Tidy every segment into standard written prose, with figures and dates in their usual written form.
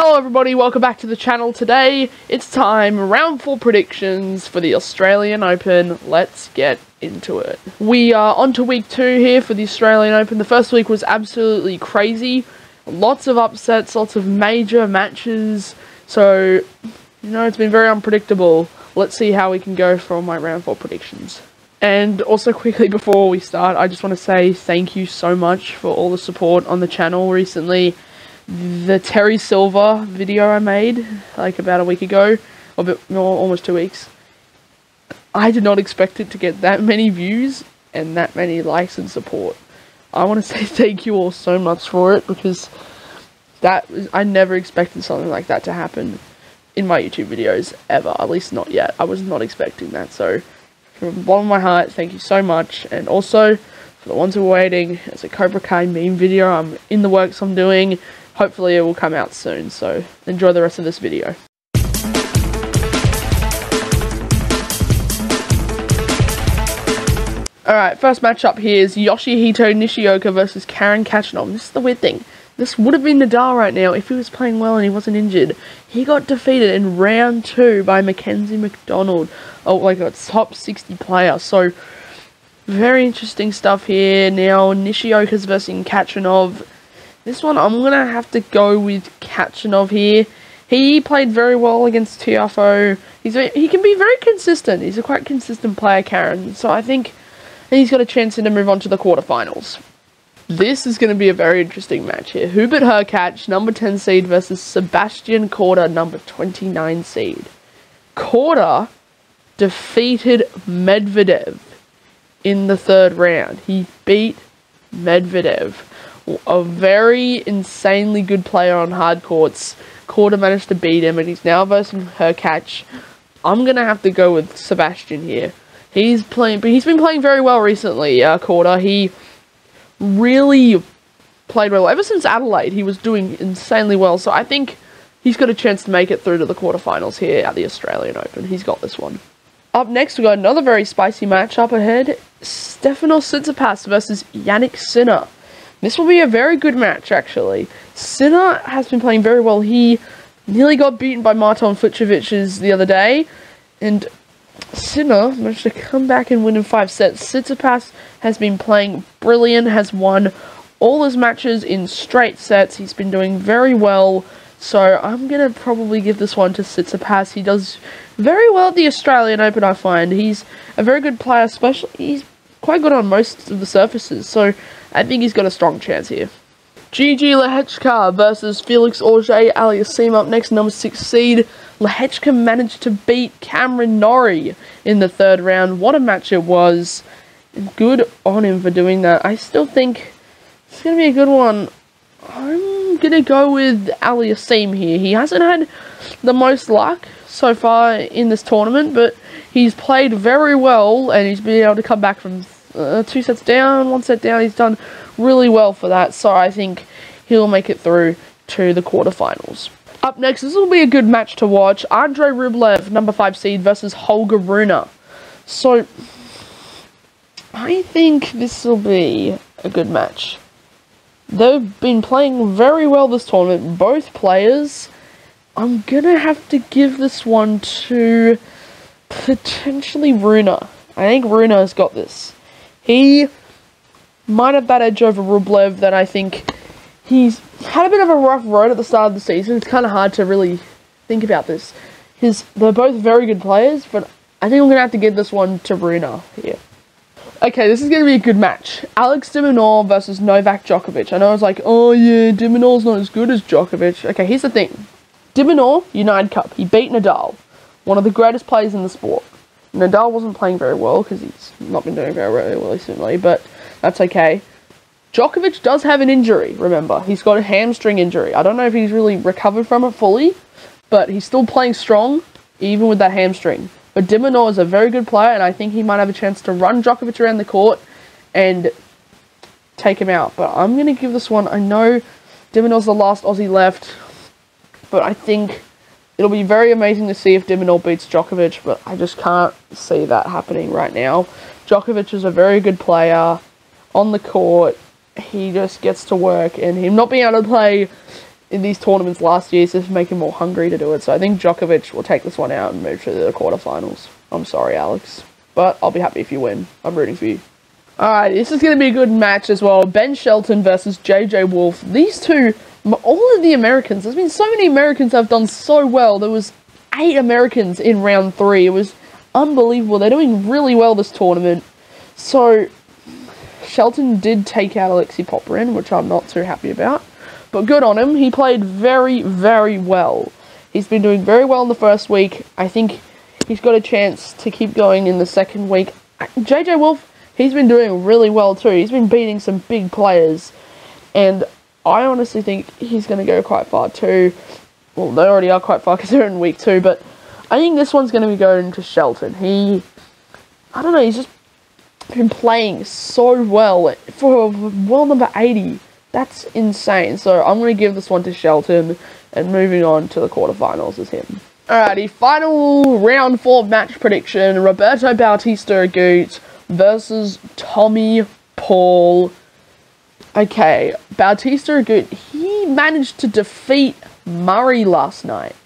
Hello everybody, welcome back to the channel. Today, it's time, round 4 predictions for the Australian Open. Let's get into it. We are on to week 2 here for the Australian Open. The first week was absolutely crazy. Lots of upsets, lots of major matches. So, you know, it's been very unpredictable. Let's see how we can go for my round 4 predictions. And also quickly before we start, I just want to say thank you so much for all the support on the channel recently. The Terry Silver video I made, like about a week ago, or a bit more, almost 2 weeks. I did not expect it to get that many views and that many likes and support. I want to say thank you all so much for it, because I never expected something like that to happen in my YouTube videos, ever. At least not yet. I was not expecting that, so from the bottom of my heart, thank you so much. And also, for the ones who are waiting, it's a Cobra Kai meme video I'm in the works I'm doing. Hopefully it will come out soon, so enjoy the rest of this video. Alright, first matchup here is Yoshihito Nishioka versus Karen Khachanov. This is the weird thing. This would have been Nadal right now if he was playing well and he wasn't injured. He got defeated in round 2 by Mackenzie McDonald. Oh, like a top 60 player. So, very interesting stuff here. Now, Nishioka's versus Khachanov. This one, I'm going to have to go with Khachanov here. He played very well against Tiafoe. He can be very consistent. He's a quite consistent player, Karen. So I think he's got a chance to move on to the quarterfinals. This is going to be a very interesting match here. Hubert Hurkacz, number 10 seed, versus Sebastian Korda, number 29 seed. Korda defeated Medvedev in the 3rd round. He beat Medvedev. A very insanely good player on hard courts. Korda managed to beat him, and he's now versus Hurkacz. I'm going to have to go with Sebastian here. He's been playing very well recently, Korda. He really played well. Ever since Adelaide, he was doing insanely well. So I think he's got a chance to make it through to the quarterfinals here at the Australian Open. He's got this one. Up next, we've got another very spicy match up ahead. Stefanos Tsitsipas versus Jannik Sinner. This will be a very good match, actually. Sinner has been playing very well. He nearly got beaten by Marton Fucsovics the other day, and Sinner managed to come back and win in 5 sets. Tsitsipas has been playing brilliant, has won all his matches in straight sets. He's been doing very well, so I'm going to probably give this one to Tsitsipas. He does very well at the Australian Open, I find. He's a very good player, especially he's quite good on most of the surfaces, so I think he's got a strong chance here. Gigi Lehechka versus Felix Auger-Aliassime up next, number 6 seed. Lehechka managed to beat Cameron Norrie in the 3rd round. What a match it was. Good on him for doing that. I still think it's going to be a good one. I'm going to go with Aliassime here. He hasn't had the most luck so far in this tournament, but he's played very well, and he's been able to come back from 2 sets down, 1 set down. He's done really well for that, so I think he'll make it through to the quarterfinals. Up next, this will be a good match to watch. Andrei Rublev, number 5 seed, versus Holger Rune. So, I think this will be a good match. They've been playing very well this tournament, both players. I'm gonna have to give this one to potentially Rune. I think Rune has got this. He might have that edge over Rublev that I think he's had a bit of a rough road at the start of the season. It's kind of hard to really think about this. They're both very good players, but I think I'm going to have to give this one to Rune here. Okay, this is going to be a good match. Alex de Minaur versus Novak Djokovic. I know it's like, oh yeah, de Minaur's not as good as Djokovic. Okay, here's the thing. De Minaur, United Cup. He beat Nadal, one of the greatest players in the sport. Nadal wasn't playing very well because he's not been doing very well recently, but that's okay. Djokovic does have an injury, remember. He's got a hamstring injury. I don't know if he's really recovered from it fully, but he's still playing strong, even with that hamstring. But de Minaur is a very good player, and I think he might have a chance to run Djokovic around the court and take him out. But I'm going to give this one, I know de Minaur's the last Aussie left, but I think it'll be very amazing to see if de Minaur beats Djokovic, but I just can't see that happening right now. Djokovic is a very good player on the court. He just gets to work, and him not being able to play in these tournaments last year, so to make him more hungry to do it. So I think Djokovic will take this one out and move to the quarterfinals. I'm sorry, Alex, but I'll be happy if you win. I'm rooting for you. Alright, this is going to be a good match as well. Ben Shelton versus JJ Wolf. These two, all of the Americans, there's been so many Americans that have done so well. There was 8 Americans in round 3. It was unbelievable. They're doing really well this tournament. So, Shelton did take out Alexei Popyrin, which I'm not too happy about. But good on him. He played very, very well. He's been doing very well in the first week. I think he's got a chance to keep going in the second week. JJ Wolf, he's been doing really well too. He's been beating some big players. And I honestly think he's going to go quite far too. Well, they already are quite far because they're in week 2. But I think this one's going to be going to Shelton. I don't know, he's just been playing so well for world number 80. That's insane. So I'm going to give this one to Shelton, and moving on to the quarterfinals is him. Alrighty, final round 4 match prediction. Roberto Bautista Agut versus Tommy Paul. Okay, Bautista Agut, he managed to defeat Murray last night.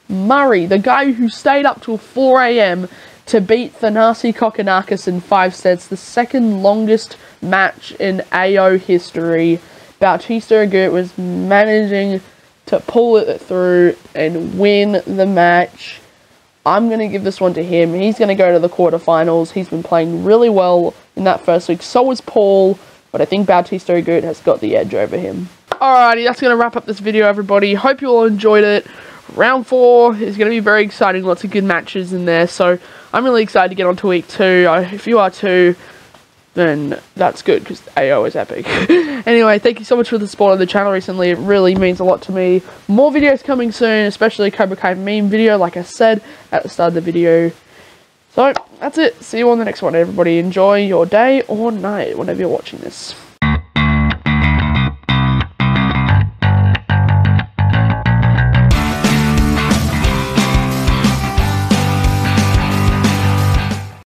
Murray, the guy who stayed up till 4 AM to beat Thanasi Kokkinakis in 5 sets, the second longest match in AO history. Bautista Agut was managing to pull it through and win the match. I'm going to give this one to him. He's going to go to the quarterfinals. He's been playing really well in that first week. So was Paul, but I think Bautista Agut has got the edge over him. Alrighty, that's going to wrap up this video, everybody. Hope you all enjoyed it. Round 4 is going to be very exciting. Lots of good matches in there. So I'm really excited to get on to week 2. If you are too, then that's good, because AO is epic. Anyway, thank you so much for the support on the channel recently. It really means a lot to me. More videos coming soon, especially a Cobra Kai meme video, like I said at the start of the video. So, that's it. See you on the next one, everybody. Enjoy your day or night, whenever you're watching this.